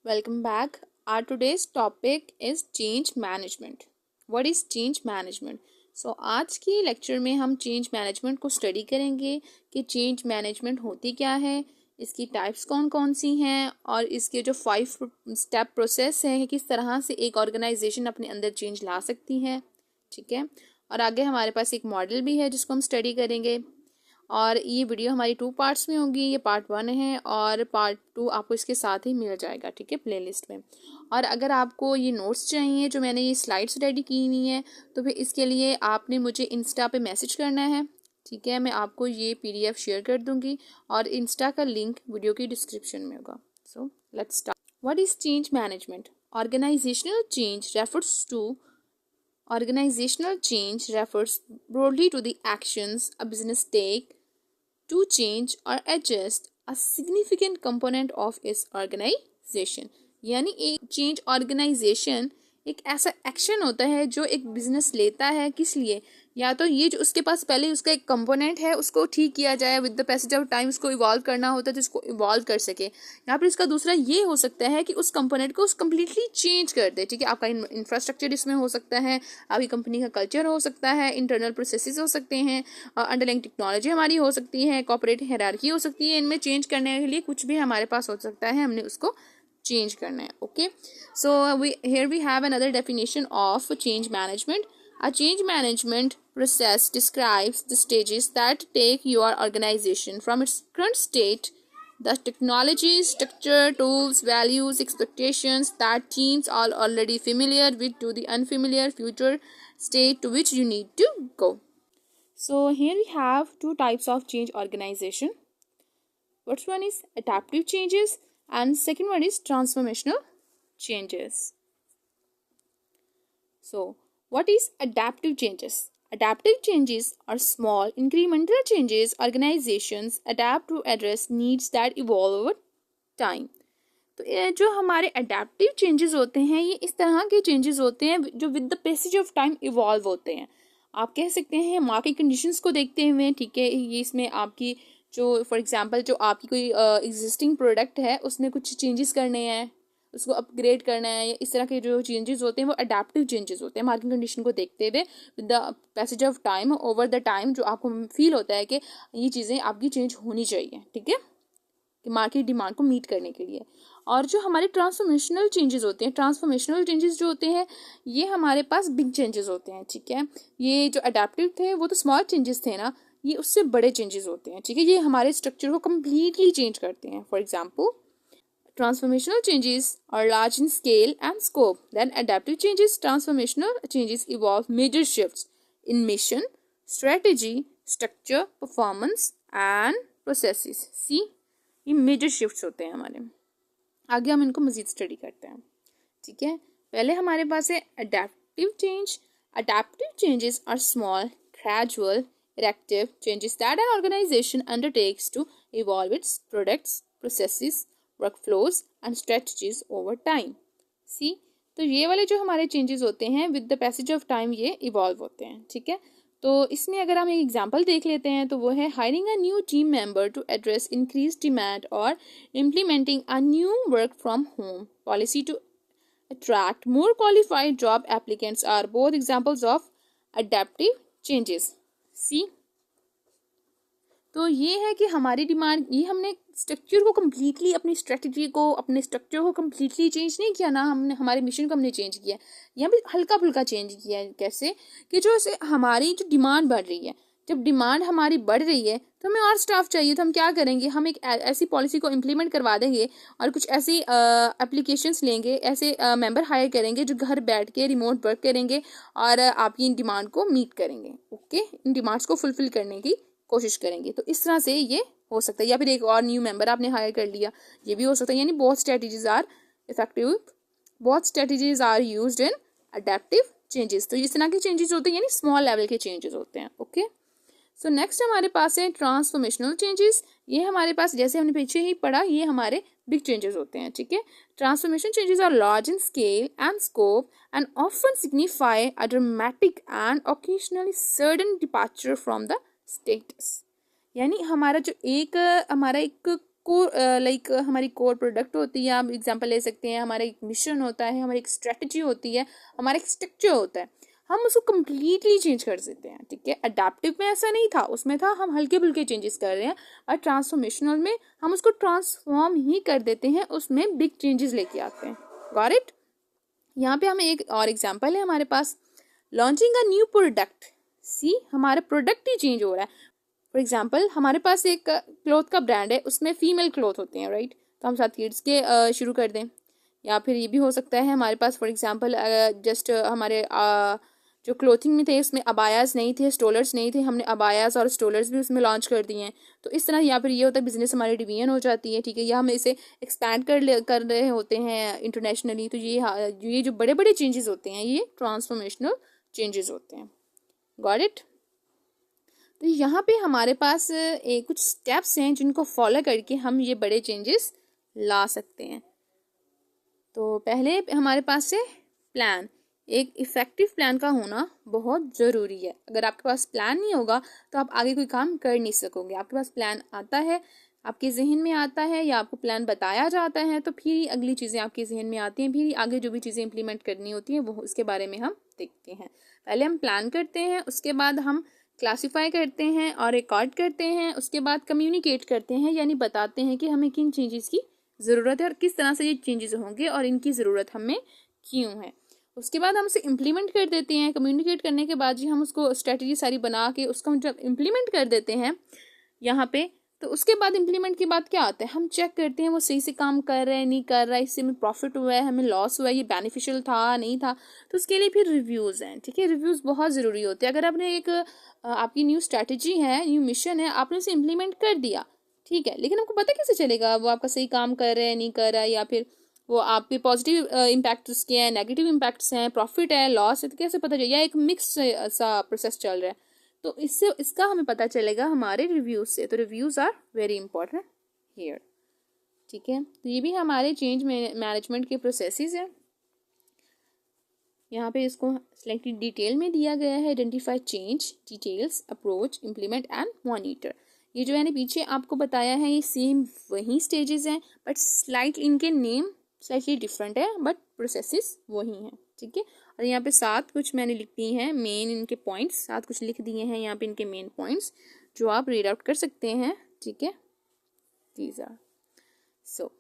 Welcome back. Our today's topic is change management. What is change management? So आज की lecture में हम change management को study करेंगे कि चेंज मैनेजमेंट होती क्या है, इसकी टाइप्स कौन कौन सी हैं और इसके जो 5 स्टेप प्रोसेस है कि किस तरह से एक ऑर्गेनाइजेशन अपने अंदर चेंज ला सकती है। ठीक है, और आगे हमारे पास एक मॉडल भी है जिसको हम स्टडी करेंगे। और ये वीडियो हमारी 2 पार्ट्स में होगी। ये पार्ट 1 है और पार्ट 2 आपको इसके साथ ही मिल जाएगा, ठीक है, प्लेलिस्ट में। और अगर आपको ये नोट्स चाहिए जो मैंने ये स्लाइड्स रेडी की हुई हैं, तो फिर इसके लिए आपने मुझे इंस्टा पे मैसेज करना है। ठीक है, मैं आपको ये PDF शेयर कर दूंगी और इंस्टा का लिंक वीडियो की डिस्क्रिप्शन में होगा। So let's start. What is change management? Organizational change refers broadly to the actions a business take to change or adjust a significant component of its organization। यानी एक change organisation एक ऐसा action होता है जो एक बिजनेस लेता है। किस लिए? या तो ये जो उसके पास पहले उसका एक कंपोनेंट है उसको ठीक किया जाए, with the passage of time उसको इवॉल्व करना होता है तो उसको इवॉल्व कर सके। यहाँ पर इसका दूसरा ये हो सकता है कि उस कंपोनेंट को उस कम्प्लीटली चेंज कर दे। ठीक है, आपका इंफ्रास्ट्रक्चर इसमें हो सकता है, आपकी कंपनी का कल्चर हो सकता है, इंटरनल प्रोसेसेस हो सकते हैं, अंडरलाइंग टेक्नोलॉजी हमारी हो सकती है, कॉर्पोरेट हायरार्की हो सकती है। इनमें चेंज करने के लिए कुछ भी हमारे पास हो सकता है, हमने उसको चेंज करना है। Okay, so here we have another definition of change management. A change management process describes the stages that take your organization from its current state, the technology, structure, tools, values, expectations that teams are already familiar with, to the unfamiliar future state to which you need to go. So here we have 2 types of change organization. First one is adaptive changes and second one is transformational changes. So what is adaptive changes? Adaptive changes are small incremental changes organizations adapt to address needs that evolve over time. तो ये जो हमारे adaptive changes होते हैं ये इस तरह के चेंजेस होते हैं जो with the passage of time evolve होते हैं। आप कह सकते हैं मार्केट कंडीशंस को देखते हुए। ठीक है, ये इसमें आपकी जो फॉर एग्जांपल जो आपकी कोई एग्जिस्टिंग प्रोडक्ट है उसमें कुछ चेंजेस करने हैं, उसको अपग्रेड करना है, या इस तरह के जो चेंजेस होते हैं वो अडेप्टिव चेंजेस होते हैं मार्केट कंडीशन को देखते हुए with the passage of time over the time, जो आपको फील होता है कि ये चीज़ें आपकी चेंज होनी चाहिए। ठीक है, कि मार्केट डिमांड को मीट करने के लिए। और जो हमारे ट्रांसफॉर्मेशनल चेंजेस होते हैं, ट्रांसफॉर्मेशनल चेंजेस जो होते हैं ये हमारे पास बिग चेंजेस होते हैं। ठीक है, ये जो अडेप्टिव थे वो तो स्मॉल चेंजेस थे ना, ये उससे बड़े चेंजेस होते हैं। ठीक है, ये हमारे स्ट्रक्चर को कम्प्लीटली चेंज करते हैं। For example, transformational changes are large in scale and scope. Then adaptive changes, transformational changes involve major shifts in mission, strategy, structure, performance and processes. See, ये मेजर शिफ्ट्स होते हैं हमारे। आगे हम इनको मजीद स्टडी करते हैं। ठीक है, पहले हमारे पास है adaptive change. Adaptive changes are small gradual reactive changes that an organization undertakes to evolve its products, processes, workflows and strategies over time. See, तो ये वाले जो हमारे चेंजेस होते हैं with the passage of time ये इवॉल्व होते हैं। ठीक है, तो इसमें अगर हम एक एग्जांपल देख लेते हैं तो वो है hiring a new team member to address increase demand और implementing a new work from home policy to attract more qualified job applicants are both examples of adaptive changes. See, तो ये है कि हमारी डिमांड, ये हमने स्ट्रक्चर को completely, अपनी स्ट्रेटजी को, अपने स्ट्रक्चर को कम्प्लीटली चेंज नहीं किया ना, हमने हमारे मिशन को हमने चेंज किया, यहाँ भी हल्का फुल्का चेंज किया है। कैसे कि जो हमारी जो डिमांड बढ़ रही है, जब डिमांड हमारी बढ़ रही है तो हमें और स्टाफ चाहिए, तो हम क्या करेंगे, हम एक ऐसी पॉलिसी को इम्प्लीमेंट करवा देंगे और कुछ ऐसी एप्लीकेशंस लेंगे, ऐसे मेंबर हायर करेंगे जो घर बैठ के रिमोट वर्क करेंगे और आपकी इन डिमांड को मीट करेंगे। ओके, इन डिमांड्स को फुलफिल करने की कोशिश करेंगे। तो इस तरह से ये हो सकता है, या फिर एक और न्यू मेंबर आपने हायर कर लिया, ये भी हो सकता है। यानी बहुत स्ट्रेटजीज आर इफेक्टिव, बहुत strategies are used in adaptive changes. तो इस तरह के चेंजेस होते हैं, यानी स्मॉल लेवल के चेंजेस होते हैं। ओके, सो नेक्स्ट हमारे पास है ट्रांसफॉर्मेशनल चेंजेस। ये हमारे पास, जैसे हमने पीछे ही पढ़ा, ये हमारे बिग चेंजेस होते हैं। ठीक है, transformation changes are large in scale and scope and often signify a dramatic and occasionally sudden departure from the status. यानी हमारा एक हमारी कोर प्रोडक्ट होती है, आप एग्जांपल ले सकते हैं, हमारा एक मिशन होता है, हमारी एक स्ट्रेटजी होती है, हमारा एक स्ट्रक्चर होता है, हम उसको कम्प्लीटली चेंज कर देते हैं, ठीक है। अडेप्टिव में ऐसा नहीं था, उसमें था हम हल्के फुल्के चेंजेस कर रहे हैं, और ट्रांसफॉर्मेशनल में हम उसको ट्रांसफॉर्म ही कर देते हैं, उसमें बिग चेंजेस लेके आते हैं। Got it. यहाँ पे हमें एक और एग्जांपल है हमारे पास, लॉन्चिंग अ न्यू प्रोडक्ट। सी, हमारा प्रोडक्ट ही चेंज हो रहा है। फॉर एग्जाम्पल, हमारे पास एक क्लॉथ का ब्रांड है, उसमें फीमेल क्लॉथ होते हैं, राइट, तो हम साथ किड्स के शुरू कर दें। या फिर ये भी हो सकता है हमारे पास फॉर एग्जांपल जस्ट हमारे जो क्लोथिंग में थे उसमें अबायास नहीं थे, स्टोलर्स नहीं थे, हमने अबायास और स्टोलर्स भी उसमें लॉन्च कर दिए हैं। तो इस तरह या फिर ये होता है बिजनेस हमारी डिवीजन हो जाती है, ठीक है, या हम इसे एक्सपैंड कर रहे होते हैं इंटरनेशनली। तो ये जो बड़े बड़े चेंजेस होते हैं ये ट्रांसफॉर्मेशनल चेंजेस होते हैं। Got it. तो यहाँ पे हमारे पास कुछ स्टेप्स हैं जिनको फॉलो करके हम ये बड़े चेंजेस ला सकते हैं। तो पहले हमारे पास से प्लान, एक इफ़ेक्टिव प्लान का होना बहुत ज़रूरी है। अगर आपके पास प्लान नहीं होगा तो आप आगे कोई काम कर नहीं सकोगे। आपके पास प्लान आता है, आपके जहन में आता है, या आपको प्लान बताया जाता है, तो फिर अगली चीज़ें आपके जहन में आती हैं, फिर आगे जो भी चीज़ें इंप्लीमेंट करनी होती हैं वो उसके बारे में हम देखते हैं। पहले हम प्लान करते हैं, उसके बाद हम क्लासीफाई करते हैं और रिकॉर्ड करते हैं, उसके बाद कम्युनिकेट करते हैं, यानी बताते हैं कि हमें किन चेंजेस की ज़रूरत है और किस तरह से ये चेंजेस होंगे और इनकी ज़रूरत हमें क्यों है। उसके बाद हम उसे इम्प्लीमेंट कर देते हैं। कम्युनिकेट करने के बाद जी हम उसको स्ट्रेटजी सारी बना के उसको जब इम्प्लीमेंट कर देते हैं यहाँ पे, तो उसके बाद इम्प्लीमेंट के बाद क्या आता है, हम चेक करते हैं वो सही से काम कर रहा है नहीं कर रहा है, इससे हमें प्रॉफिट हुआ है, हमें लॉस हुआ है, ये बेनिफिशियल था नहीं था। तो उसके लिए फिर रिव्यूज़ हैं, ठीक है, रिव्यूज़ बहुत ज़रूरी होते हैं। अगर आपने एक आपकी न्यू स्ट्रैटेजी है, न्यू मिशन है, आपने उसे इम्प्लीमेंट कर दिया, ठीक है, लेकिन आपको पता कैसे चलेगा वो आपका सही काम कर रहा है नहीं कर रहा है, या फिर वो आपके पॉजिटिव इम्पैक्ट उसके हैं, नेगेटिव इम्पैक्ट्स हैं, प्रॉफिट है, लॉस है, तो कैसे पता चलेगा, या एक मिक्स सा प्रोसेस चल रहा है। तो इसका हमें पता चलेगा हमारे रिव्यूज से। तो reviews are very important here, ठीक है। तो ये भी हमारे चेंज मैनेजमेंट के प्रोसेसेस हैं। यहाँ पे इसको सिलेक्टेड डिटेल में दिया गया है, identify change details, approach, implement and monitor. ये जो मैंने पीछे आपको बताया है ये सेम वही स्टेजेस हैं, बट स्लाइटली इनके नेम स्लाइटली डिफरेंट है, बट प्रोसेसेस वही हैं, ठीक है। और यहाँ पे 7 कुछ मैंने लिख दी हैं मेन इनके पॉइंट्स, 7 कुछ लिख दिए हैं यहाँ पे इनके मेन पॉइंट्स जो आप रीड आउट कर सकते हैं, ठीक है। These are so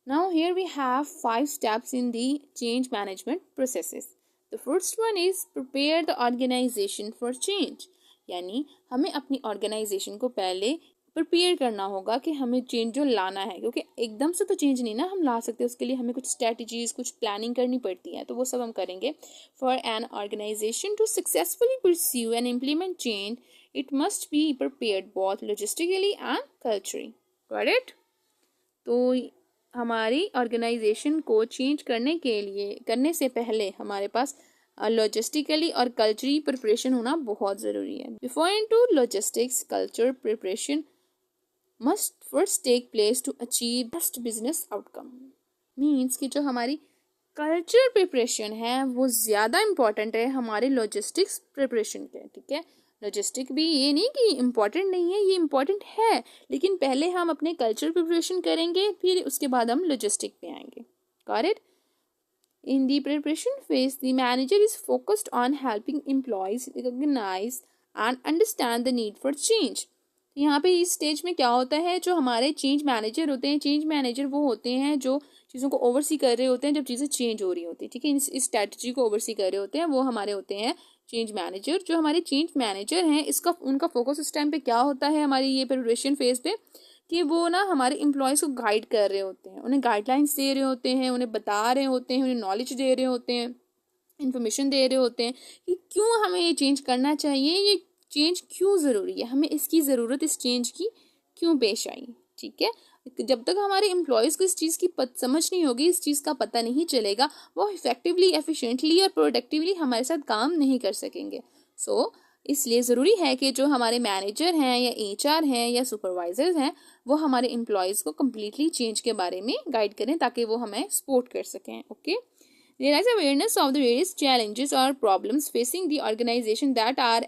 now here we have 5 steps in the change management processes. The first one is prepare the organization for change. यानी हमें अपनी ऑर्गेनाइजेशन को पहले प्रिपेयर करना होगा कि हमें चेंज जो लाना है, क्योंकि एकदम से तो चेंज नहीं ना हम ला सकते, उसके लिए हमें कुछ स्ट्रेटजीज, कुछ प्लानिंग करनी पड़ती है, तो वो सब हम करेंगे। For an organization to successfully pursue and implement change it must be prepared both logistically and culturally. Got it. तो हमारी ऑर्गेनाइजेशन को चेंज करने से पहले हमारे पास लॉजिस्टिकली और कल्चरली प्रिपरेशन होना बहुत ज़रूरी है। Before into logistics, culture preparation must first take place to achieve best business outcome. Means कि जो हमारी कल्चर प्रिपरेशन है वो ज़्यादा इम्पॉर्टेंट है हमारे लॉजिस्टिक्स प्रिपरेशन के, ठीक है। लॉजिस्टिक भी ये नहीं कि इम्पॉर्टेंट नहीं है, ये इम्पॉर्टेंट है, लेकिन पहले हम अपने कल्चर प्रिपरेशन करेंगे, फिर उसके बाद हम लॉजिस्टिक पे आएंगे। Got it. In the preparation phase, the manager is focused on helping employees recognize and understand the need for change. यहाँ पे इस स्टेज में क्या होता है, जो हमारे चेंज मैनेजर होते हैं, चेंज मैनेजर वो होते हैं जो चीज़ों को ओवरसी कर रहे होते हैं जब चीज़ें चेंज हो रही होती है, ठीक है। इस स्ट्रैटेजी को ओवरसी कर रहे होते हैं वो हमारे होते हैं चेंज मैनेजर। जो हमारे चेंज मैनेजर हैं उनका फोकस इस टाइम पे क्या होता है हमारी ये प्रिपरेशन फेज पे, कि वो ना हमारे एम्प्लॉयज़ को गाइड कर रहे होते हैं, उन्हें गाइडलाइंस दे रहे होते हैं, उन्हें बता रहे होते हैं, उन्हें नॉलेज दे रहे होते हैं, इन्फॉर्मेशन दे रहे होते हैं कि क्यों हमें ये चेंज करना चाहिए, ये चेंज क्यों ज़रूरी है, हमें इसकी ज़रूरत इस चेंज की क्यों पेश आई, ठीक है। जब तक हमारे एम्प्लॉयज़ को इस चीज़ की समझ नहीं होगी, इस चीज़ का पता नहीं चलेगा, वो इफेक्टिवली, एफिशिएंटली और प्रोडक्टिवली हमारे साथ काम नहीं कर सकेंगे। सो इसलिए ज़रूरी है कि जो हमारे मैनेजर हैं या HR हैं या सुपरवाइजर्स हैं वो हमारे एम्प्लॉयज़ को कम्प्लीटली चेंज के बारे में गाइड करें ताकि वो हमें सपोर्ट कर सकें। Okay. There is awareness of the various challenges or problems facing the organization that are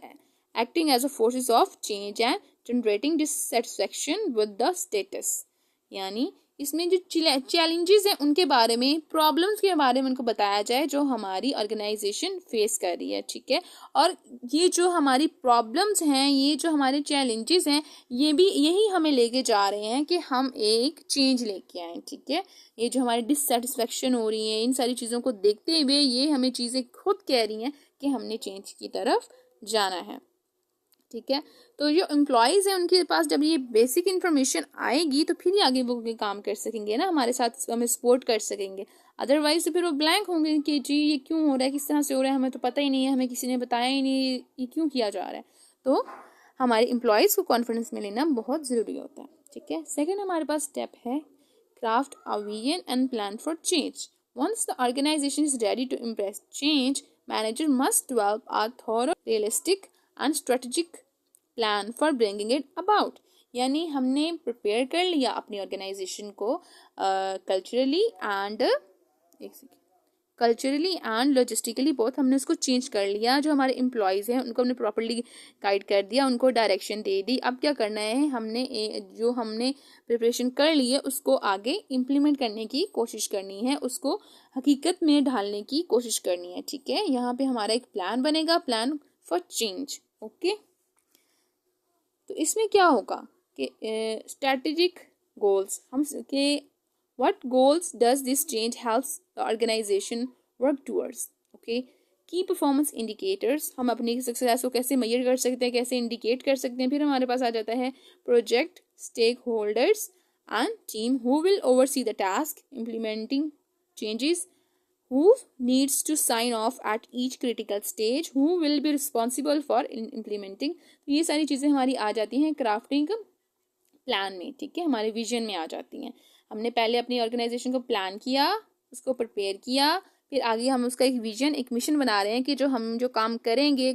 acting as a forces of change and generating dissatisfaction with the status, यानी इसमें जो चैलेंजेस हैं उनके बारे में, प्रॉब्लम्स के बारे में उनको बताया जाए जो हमारी ऑर्गेनाइजेशन फेस कर रही है, ठीक है। और ये जो हमारी प्रॉब्लम्स हैं, ये जो हमारे चैलेंजेस हैं, ये भी यही हमें लेके जा रहे हैं कि हम एक चेंज लेके आए, ठीक है। ये जो हमारी डिससेटिस्फैक्शन हो रही है, इन सारी चीज़ों को देखते हुए ये हमें चीज़ें खुद कह रही हैं कि हमने चेंज की तरफ जाना है, ठीक है। तो जो एम्प्लॉयज़ हैं उनके पास जब ये बेसिक इन्फॉर्मेशन आएगी तो फिर ही आगे वो काम कर सकेंगे ना, हमारे साथ हमें सपोर्ट कर सकेंगे। अदरवाइज तो फिर वो ब्लैंक होंगे कि जी ये क्यों हो रहा है, किस तरह से हो रहा है, हमें तो पता ही नहीं है, हमें किसी ने बताया ही नहीं, ये क्यों किया जा रहा है। तो हमारे एम्प्लॉयज़ को कॉन्फिडेंस में लेना बहुत ज़रूरी होता है, ठीक है। सेकेंड हमारे पास स्टेप है craft a vision and plan for change. Once the organization is ready to impress change, manager must develop a thorough, realistic and strategic plan for bringing it about. यानी हमने प्रिपेयर कर लिया अपनी organisation को culturally and logistically both, हमने उसको change कर लिया। जो हमारे एम्प्लॉयज़ हैं उनको हमने प्रॉपर्ली गाइड कर दिया, उनको डायरेक्शन दे दी। अब क्या करना है, हमने जो हमने प्रिपरेशन कर ली है उसको आगे इम्प्लीमेंट करने की कोशिश करनी है, उसको हकीकत में ढालने की कोशिश करनी है, ठीक है। यहाँ पे हमारा एक प्लान बनेगा, प्लान फॉर चेंज, ओके। तो इसमें क्या होगा कि स्ट्रेटेजिक गोल्स, हम के what goals does this change helps the organization work towards, okay. Key performance indicators, हम अपनी सक्सेस को कैसे मेजर कर सकते हैं, कैसे इंडिकेट कर सकते हैं। फिर हमारे पास आ जाता है project stakeholders and team who will oversee the task implementing changes, who needs to sign off at each critical stage, who will be responsible for implementing। तो ये सारी चीज़ें हमारी आ जाती हैं क्राफ्टिंग प्लान में, ठीक है, हमारे विजन में आ जाती हैं। हमने पहले अपनी ऑर्गेनाइजेशन को प्लान किया, उसको प्रिपेयर किया, फिर आगे हम उसका एक विजन, एक मिशन बना रहे हैं कि जो हम जो काम करेंगे,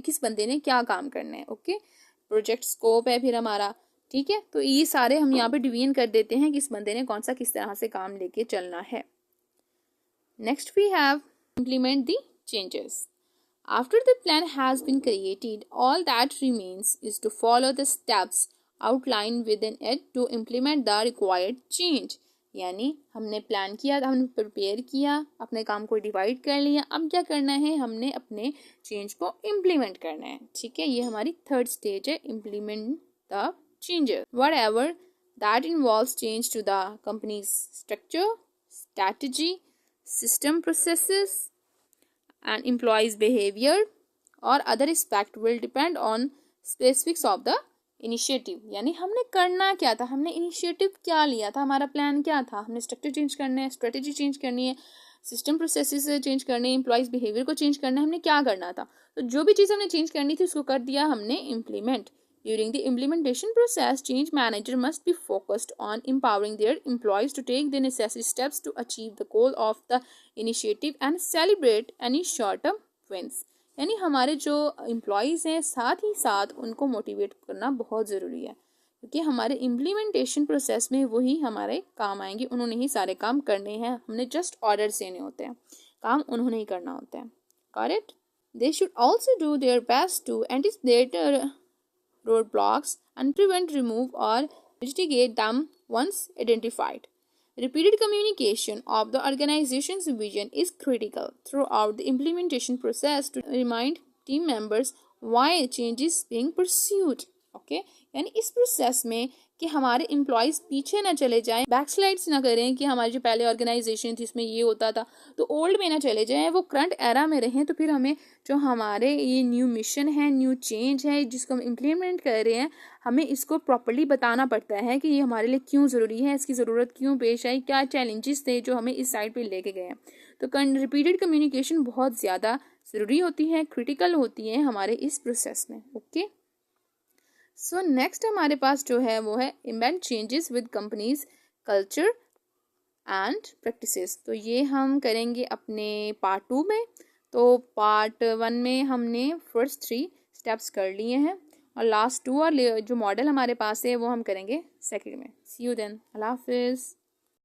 किस बंदे ने क्या काम करना है, ओके। प्रोजेक्ट स्कोप है फिर हमारा, ठीक है। तो ये सारे हम यहाँ पे डिवीजन कर देते हैं किस बंदे ने कौन सा किस तरह से काम लेके चलना है। Next we have implement the changes. After the plan has been created, all that remains is to follow the steps outlined within it to implement the required change. यानी हमने प्लान किया, हमने प्रिपेयर किया, अपने काम को डिवाइड कर लिया, अब क्या करना है, हमने अपने चेंज को इम्प्लीमेंट करना है, ठीक है। ये हमारी थर्ड स्टेज है, implement the changes whatever that involves change to the company's structure, strategy, system processes and employees behavior or other aspect will depend on specifics of the initiative। यानी हमने करना क्या था, हमने इनिशिएटिव क्या लिया था, हमारा प्लान क्या था, हमने स्ट्रक्चर चेंज करना है, स्ट्रेटेजी चेंज करनी है, सिस्टम प्रोसेसेस चेंज करने हैं, एम्प्लॉयज बिहेवियर को चेंज करना है, हमने क्या करना था। तो जो भी चीज़ हमने चेंज करनी थी उसको कर दिया हमने implement. During the implementation process, change manager must be focused on empowering their employees to take the necessary steps to achieve the goal of the initiative and celebrate any short-term wins। यानी हमारे जो employees हैं साथ ही साथ उनको motivate करना बहुत ज़रूरी है, क्योंकि हमारे इम्प्लीमेंटेशन प्रोसेस में वही हमारे काम आएंगे, उन्होंने ही सारे काम करने हैं, हमने जस्ट ऑर्डर्स देने होते हैं, काम उन्होंने ही करना होता है। Correct? They should also do their best to anticipate roadblocks and prevent, remove or mitigate them once identified. Repeated communication of the organization's vision is critical throughout the implementation process to remind team members why change is being pursued। Okay यानी इस process में कि हमारे employees पीछे ना चले जाएं, बैकस्लाइड्स ना करें कि हमारी जो पहले ऑर्गेनाइजेशन थी इसमें ये होता था, तो ओल्ड में ना चले जाएं, वो करंट एरा में रहें। तो फिर हमें जो हमारे ये न्यू मिशन है, न्यू चेंज है जिसको हम इम्प्लीमेंट कर रहे हैं, हमें इसको प्रॉपर्ली बताना पड़ता है कि ये हमारे लिए क्यों ज़रूरी है, इसकी ज़रूरत क्यों पेश आई, क्या चैलेंजेस थे जो हमें इस साइड पर लेके गए हैं। तो रिपीटेड कम्युनिकेशन बहुत ज़्यादा ज़रूरी होती है, क्रिटिकल होती है हमारे इस प्रोसेस में। ओके सो नेक्स्ट हमारे पास जो है वो है embed changes with companies culture and practices. तो ये हम करेंगे अपने पार्ट 2 में। तो पार्ट 1 में हमने फर्स्ट 3 स्टेप्स कर लिए हैं और लास्ट 2 और जो मॉडल हमारे पास है वो हम करेंगे सेकंड में। सी यू देन, अल्लाह हाफिज़।